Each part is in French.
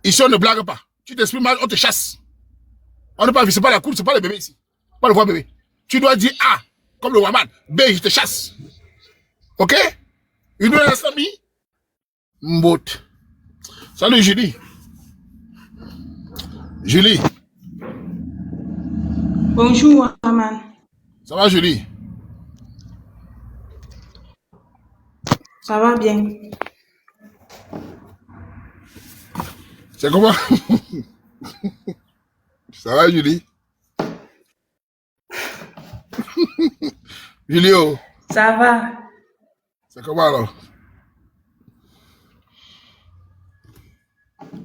Ici, on ne blague pas. Tu t'exprimes mal, on te chasse. On n'est pas vu, c'est pas la cour, c'est pas le bébé ici. Pas le voir bébé. Tu dois dire A, comme le Waman. B, je te chasse. Ok? Une heure famille. Mbot. Salut Julie. Julie. Bonjour, Waman. Ça va Julie? Ça va bien. C'est comment? Ça va Julie? Julio. Ça va. C'est comment alors?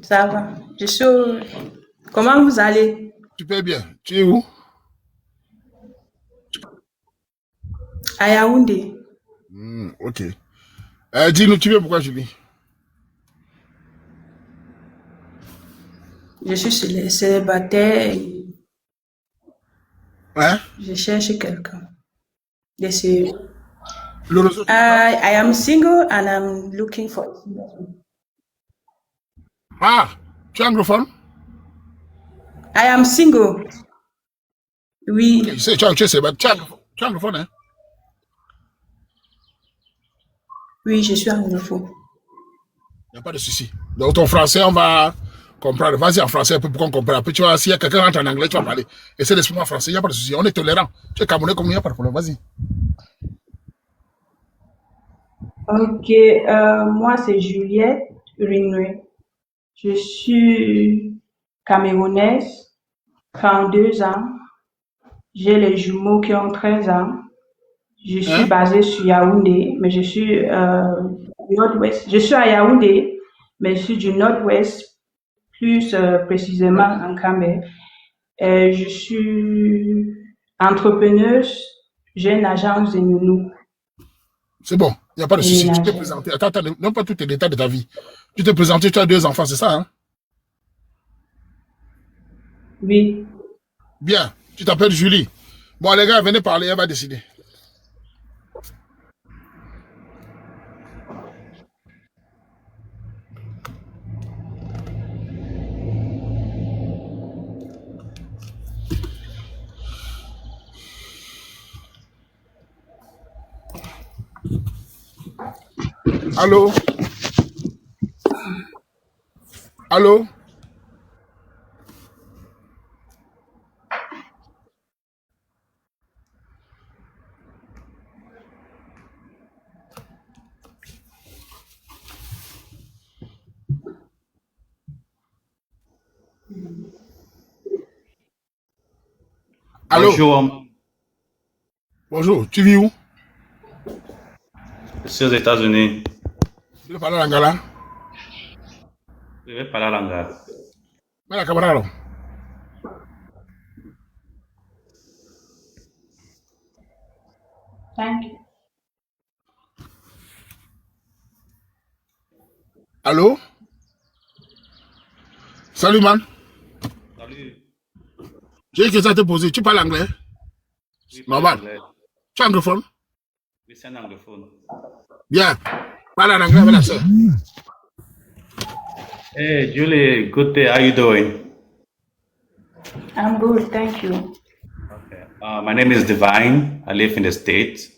Ça va. Je suis Comment vous allez? Super bien. Tu es où? À Yaoundé. Ok. Dis-nous, tu viens pourquoi Julie? Je suis célibataire et Hein? je cherche quelqu'un. Je suis... Le réseau. I am single and I'm looking for... Ah, tu es anglophone? I am single. Oui. Okay, tu es célibataire. Tu es anglophone, hein? Oui, je suis anglophone. Il n'y a pas de souci. Donc, ton français, on va comprendre. Vas-y en français un peu pour qu'on comprenne. Après, tu vois, s'il y a quelqu'un qui rentre en anglais, tu vas parler. Essaie d'exprimer en français, il n'y a pas de souci. On est tolérant. Tu es Camerounais comme nous, il n'y a pas de problème. Vas-y. Ok, moi c'est Juliette Rinoué. Je suis camerounaise, 32 ans. J'ai les jumeaux qui ont 13 ans. Je suis Hein? basée sur Yaoundé, mais je suis nord-ouest. Je suis à Yaoundé, mais je suis du nord-ouest, plus précisément en Camer. Je suis entrepreneuse, j'ai une agence de nounou C'est bon. Il n'y a pas de et souci. Tu t'es ménagère. présenté. Attends, non pas tous les détails de ta vie. Tu t'es présenté, tu as 2 enfants, c'est ça, hein? Oui. Bien. Tu t'appelles Julie. Bon, les gars, venez parler, elle va décider. Allô? Allô? Allô? Bonjour, Bonjour. Tu vis où? je suis aux États-Unis. Tu veux parler en angala? Je vais parler l'anglais. Mais la camarade. Thank you. Allô? Salut, man. Salut. J'ai une question à te poser. Tu parles anglais? Oui, parle Normal. anglais. Tu es anglophone? Oui, c'est un anglophone. Bien. Parle en anglais avec la soeur. Hey, Julie, good day. How you doing? I'm good, thank you. Okay. My name is Divine. I live in the States.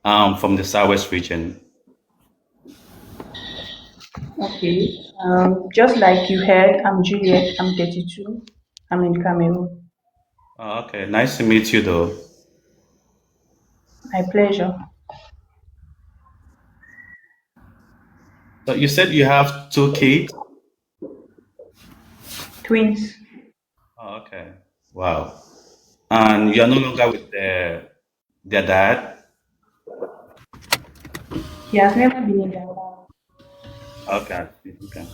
I'm from the Southwest region. Okay. Just like you heard, I'm Juliet. I'm 32. I'm in Cameroon. Okay. Nice to meet you, though. My pleasure. So you said you have 2 kids? Twins. Oh, okay. Wow. And you're no longer with their dad? He has never been in their home. Okay. I see. Okay.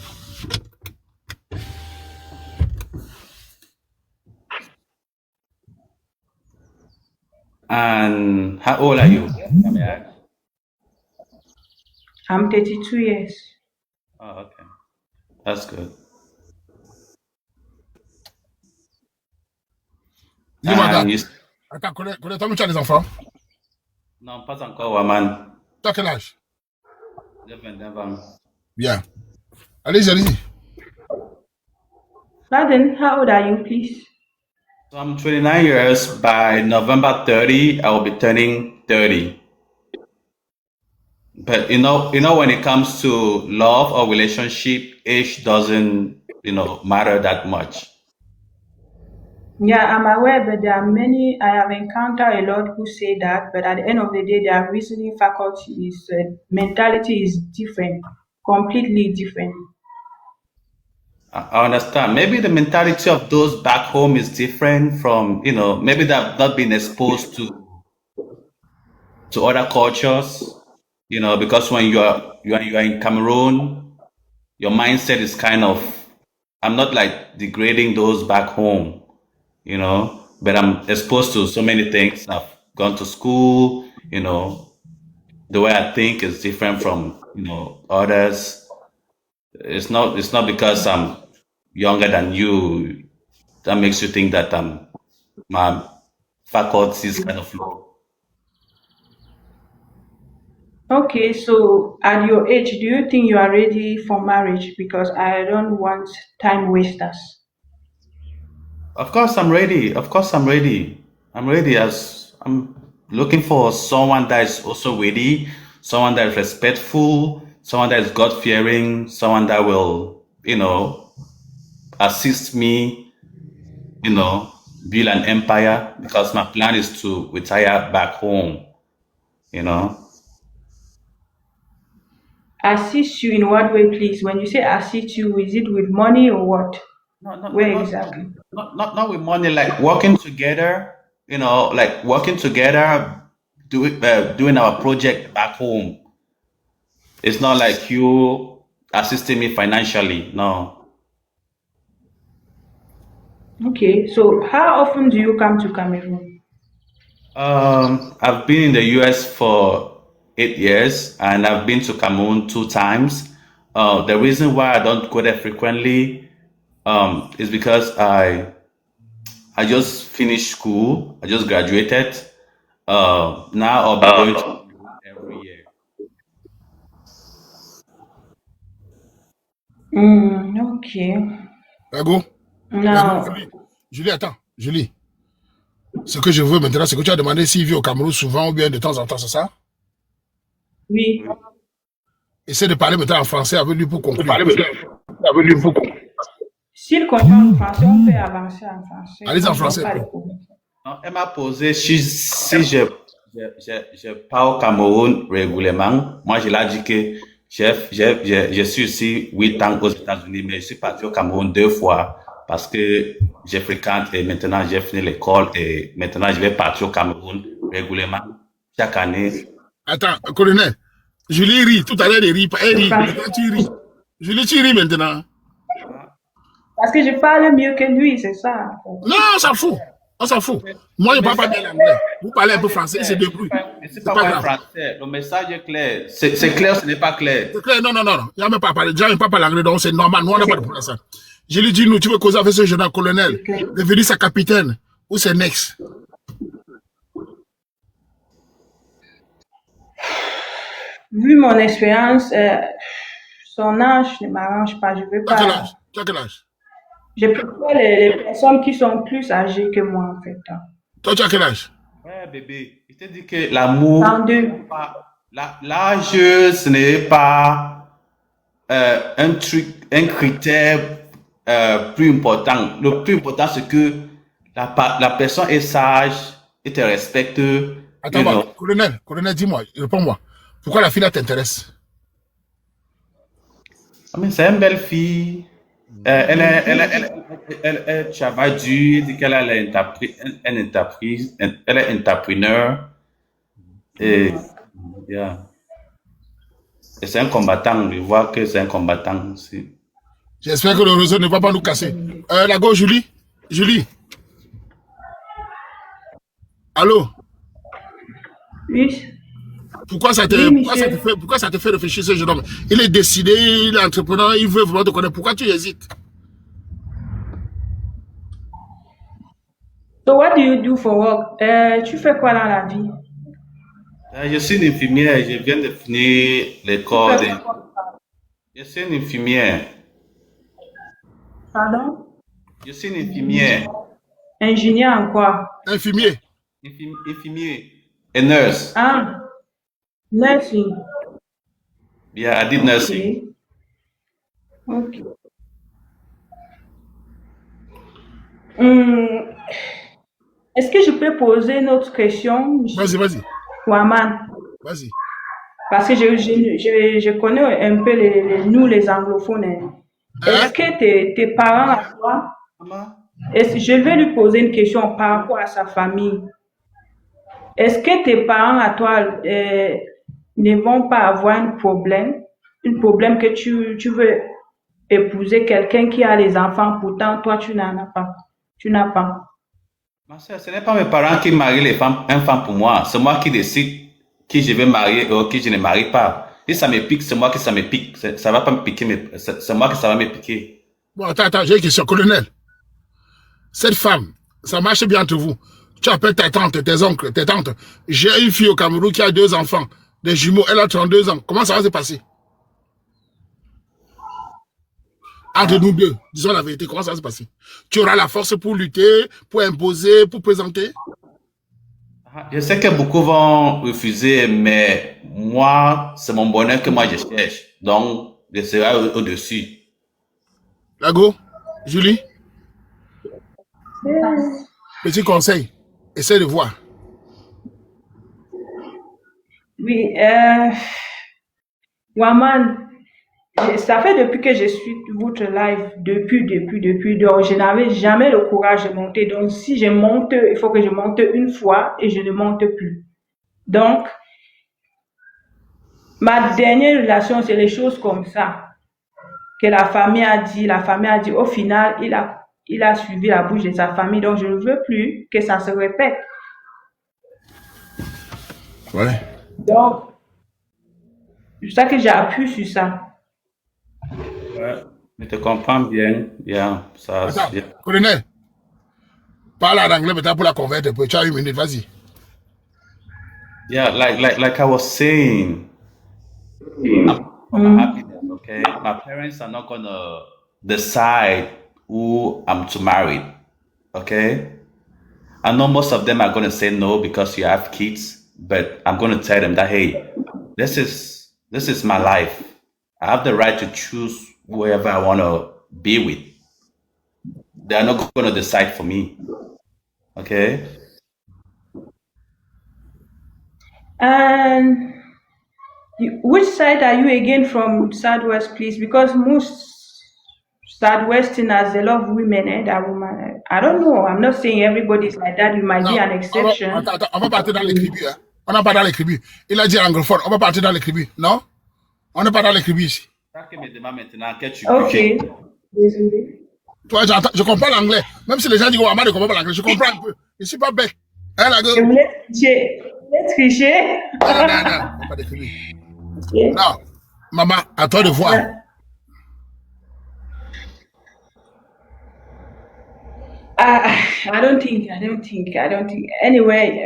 And how old are you? Let me ask. I'm 32 years. Oh, okay. That's good. Dis-moi, And you... attends, connais-toi, mais tu as des enfants? Non, pas encore, Waman. Tu as quel âge? J'ai 29 ans. Bien. Allez, allez-y. Pardon, how old are you, please? So I'm 29 years. By November 30, I will be turning 30. But when it comes to love or relationship, age doesn't, matter that much. Yeah, I'm aware, but there are many, I have encountered a lot who say that, but at the end of the day, their reasoning faculty is, mentality is different, completely different. I understand. Maybe the mentality of those back home is different from, maybe they've not been exposed to other cultures, because when you're in Cameroon, your mindset is kind of, I'm not like degrading those back home, but I'm exposed to so many things. I've gone to school, the way I think is different from, others. It's not because I'm younger than you that makes you think that my faculty is kind of low. Okay, so at your age, do you think you are ready for marriage? Because I don't want time wasters. Of course, I'm ready. Of course, I'm ready. I'm ready as I'm looking for someone that is also ready, someone that is respectful, someone that is God fearing, someone that will, assist me, you know, build an empire because my plan is to retire back home, you know. Assist you in what way, please? When you say assist you, is it with money or what? Not not not Where not not exactly? not with money, like working together, like working together, doing our project back home. It's not like you assisting me financially. No. Okay, so how often do you come to Cameroon? I've been in the US for 8 years and I've been to Cameroon 2 times. The reason why I don't go there frequently is because I just finished school. I just graduated. Now I'll be going to Cameroon every year. Okay. Dago, Dago, Now, Julie. Julie, attends. Julie, ce que je veux maintenant, c'est que tu as demandé s'il vit au Cameroun souvent ou bien de temps en temps, c'est ça? oui. Oui. Essaie de parler maintenant en français avec lui pour conclure. S'il continue en français, on peut avancer en français. Allez en Je vois français. pas de problème. Non, elle m'a posé si je pars au Cameroun régulièrement. Moi, je l'ai dit que je suis ici 8 ans aux États-Unis, mais je suis parti au Cameroun 2 fois parce que je fréquente et maintenant j'ai fini l'école et maintenant je vais partir au Cameroun régulièrement chaque année. Attends, colonel. Julie rit. Tout à l'heure, elle rit. Elle rit. Parce Maintenant, tu ris. Julie, tu ris maintenant. parce que je parle mieux que lui, c'est ça. Non, on s'en fout. On s'en fout. Moi, je ne parle pas bien l'anglais. Vous parlez un peu français, il se débrouille. C'est C'est pas pas vrai grave. français. Le message est clair. C'est clair, ce n'est pas clair. C'est clair, non, non, non. Il n'y a même pas parlé. Déjà, il ne parle pas l'anglais, donc c'est normal. Nous, on n'a pas de problème à ça. Je lui dis, nous, tu veux causer avec ce jeune colonel, devenir sa capitaine ou ses next. Vu mon expérience, son âge ne m'arrange pas. Je veux Tu as quel pas. âge? Tu as quel âge? Je préfère les personnes qui sont plus âgées que moi, en fait. Toi, tu as quel âge? Ouais, bébé, il te dit que l'amour, 32. l'âge, ce n'est pas un critère plus important. Le plus important, c'est que la personne est sage et te respecte. Attends, colonel, dis-moi, réponds-moi. Pourquoi la fille là t'intéresse? Ah, mais c'est une belle fille. Elle travaille dur, elle dit qu'elle est elle est entrepreneur. Et, yeah. Et c'est un combattant, je vois que c'est un combattant aussi. J'espère que le réseau ne va pas nous casser. La go, Julie? Julie? Allô? Oui. Pourquoi ça te fait réfléchir ce jeune homme? Il est décidé, il est entrepreneur, il veut vraiment te connaître. Pourquoi tu hésites? So what do you do for work? Tu fais quoi dans la vie? Je suis une infirmière, je viens de finir Tu l'école. fais quoi? Je suis une infirmière. Pardon? Je suis une infirmière. Ingénieur en quoi? Infirmier. Infirmier. A nurse. Ah, nursing. Yeah, I did nursing. Ok. Hum, Est-ce que je peux poser une autre question, Vas-y. Waman? Vas-y. Parce que je connais un peu nous, les anglophones. Hein? Est-ce que tes parents à toi, Maman? je vais lui poser une question par rapport à sa famille. Est-ce que tes parents à toi ne vont pas avoir un problème que tu veux épouser quelqu'un qui a les enfants, pourtant toi tu n'en as pas. Tu n'as pas. Ma soeur, ce n'est pas mes parents qui marient une femme pour moi. C'est moi qui décide qui je vais marier ou qui je ne marie pas. Si ça me pique, c'est moi qui ça me pique. Ça va pas me piquer, mais c'est moi qui ça va me piquer. Bon, attends, j'ai une question, colonel. Cette femme, ça marche bien entre vous. Tu appelles ta tante, tes oncles, tes tantes. J'ai une fille au Cameroun qui a 2 enfants, des jumeaux, elle a 32 ans. Comment ça va se passer? Entre nous deux, disons la vérité, comment ça va se passer? Tu auras la force pour lutter, pour imposer, pour présenter? Je sais que beaucoup vont refuser, mais moi, c'est mon bonheur que moi je cherche. Donc, je serai au-dessus. Lago, Julie, petit conseil, essaie de voir. Oui, Waman, ça fait depuis que je suis votre live, depuis, donc je n'avais jamais le courage de monter. Donc si je monte, il faut que je monte une fois et je ne monte plus. Donc, ma dernière relation, c'est les choses comme ça que la famille a dit. Au final, il a suivi la bouche de sa famille. Donc, je ne veux plus que ça se répète. Ouais. Donc, c'est ça que j'ai appuyé sur ça. Ouais, je te comprends bien. Yeah, ça, Attends, yeah. colonel, parle en anglais maintenant pour la convaincre. Tu as 1 minute, vas-y. Yeah, like I was saying, for my happiness, okay? My parents are not gonna decide who I'm to marry, okay? I know most of them are gonna say no because you have kids, but I'm gonna tell them that hey, this is my life. I have the right to choose whoever I wanna be with. They are not gonna decide for me, okay? And which side are you again from Southwest, please? Because most Southwesterners, they love women, that woman. I don't know. I'm not saying everybody's like that. You might be an exception. Attends, on va partir dans les tribus. Hein. On n'a pas dans les tribus. Il a dit anglophone, on va partir dans les tribus. Non? On n'est pas dans les tribus ici. Ça que me demande maintenant que tu Ok. Désolé. Toi, je comprends l'anglais. Même si les gens disent, oh, moi, je comprends pas l'anglais. Je comprends un peu. Je ne suis pas bête. Hein, la gueule? Je voulais tricher. Non, pas des tribus. Okay. Non, maman, à toi de voir. I don't think. Anyway,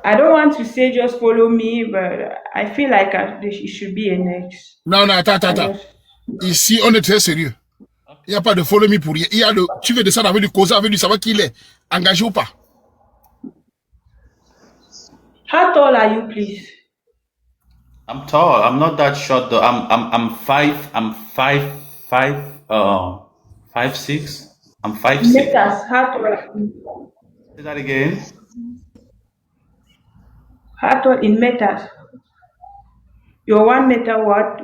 I don't want to say just follow me, but I feel like it should be a next. Non, attends. Ici, on est très sérieux. Il n'y a pas de follow me pour rien. Il y a tu veux descendre avec du causer, avec du savoir qui il est. Engagé ou pas? How tall are you, please? I'm tall. I'm not that short though. I'm 5'6". I'm 5'6". Meters. How tall are you? Say that again. How tall in meters? You're 1 meter what?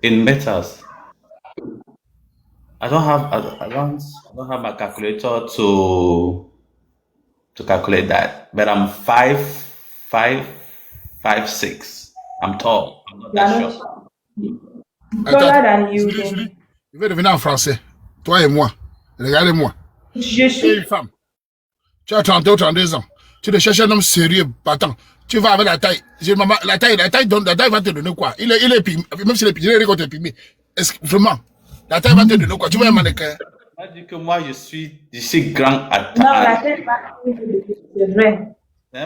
In meters. I don't have my calculator to calculate that. But I'm 5'6". I'm tall. I'm not that short. Taller than you. Julie, je vais devenir en français. Toi et moi. Regardez-moi. Je suis une femme. Tu as 30 ou 32 ans. Tu te cherches un homme sérieux, battant. Tu vas avec la taille. La taille va te donner quoi? Il est pygmé. Même s'il est pygmé, il est pygmé. Est-ce que vraiment? La taille va te donner quoi? Tu vois un mannequin? On dit que moi, je suis grand à taille. Non, la taille va te donner, c'est vrai. Ce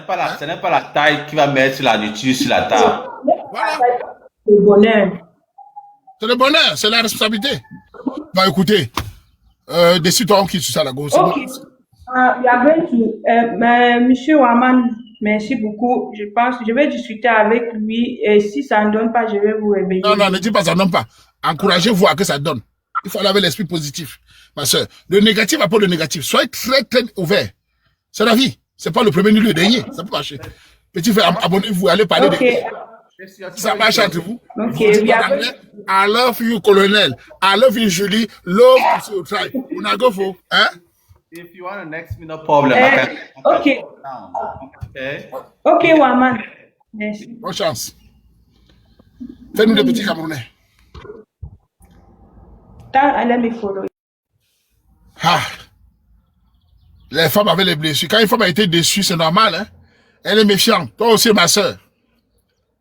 n'est pas la taille qui va mettre la nourriture sur la table. Voilà. Le bonheur. C'est le bonheur, c'est la responsabilité. Bah écoutez, décide-toi on quitte sur ça la gauche. Okay. We are going to, Monsieur Waman, merci beaucoup. Je pense que je vais discuter avec lui et si ça ne donne pas, je vais vous réveiller. Non, ne dis pas ça, non pas. Encouragez-vous à que ça donne. Il faut aller avec l'esprit positif. Ma soeur, le négatif apporte le négatif. Soyez très, très ouvert. C'est la vie. C'est pas le premier ni le dernier. Ça peut marcher. Petit frère, abonnez-vous, allez parler de ça marche entre vous. Ok, Vous dites en anglais, I love you, colonel. I love you, Julie. Love you, try. On a go for, hein? If you want to next me, no problem. Okay. Okay. Okay, Waman. Merci. Bonne chance. Fais-nous des petits Camerounais. Let me follow. Ah. Les femmes avaient les blessures. Quand une femme a été déçue, c'est normal, hein? Elle est méfiante. Toi aussi, ma soeur.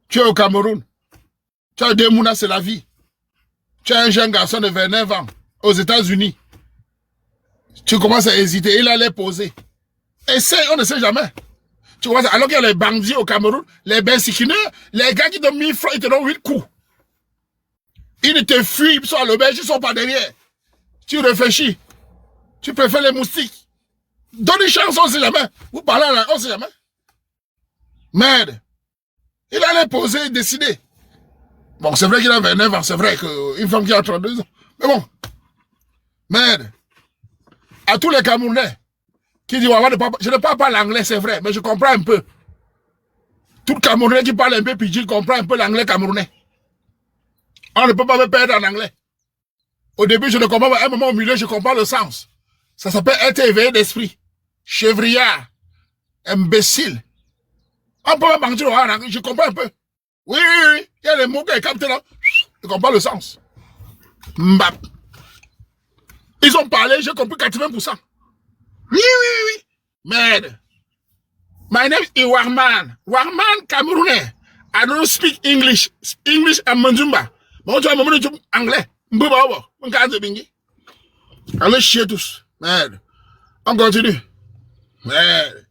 Tu es au Cameroun. Tu as deux mounas, c'est la vie. Tu as un jeune garçon de 29 ans aux États-Unis. Tu commences à hésiter. Il allait poser. Essaye, on ne sait jamais. Tu vois, alors qu'il y a les bandits au Cameroun, les bensikineurs, les gars qui donnent 1000 francs, ils te donnent 8 coups. Ils te fuient, ils sont à l'auberge, ils sont pas derrière. Tu réfléchis. Tu préfères les moustiques. Donne une chance, on ne sait jamais. Vous parlez là, on ne sait jamais. Merde. Il allait poser et décider. Bon, c'est vrai qu'il a 29 ans, c'est vrai qu'une femme qui a 32 ans. Mais bon. Merde. À tous les Camerounais qui disent, je ne parle pas l'anglais, c'est vrai, mais je comprends un peu. Tout Camerounais qui parle un peu pidgin comprend un peu l'anglais camerounais. On ne peut pas me perdre en anglais. Au début, je ne comprends pas. À un moment au milieu, je comprends le sens. Ça s'appelle être éveillé d'esprit. Chevriard. Imbécile. On peut pas mentir en anglais, je comprends un peu. Oui. Il y a les mots qui sont captés là. Je comprends le sens. Mbap. Ils ont parlé, j'ai compris 80%. Oui. Merde. My name is Warman. Warman Camerounais. I don't speak English. English and Manjumba. Mais on dit à un moment de anglais. Mbaba. On garde bingi. Allez chier tous. Merde. On continue. Merde.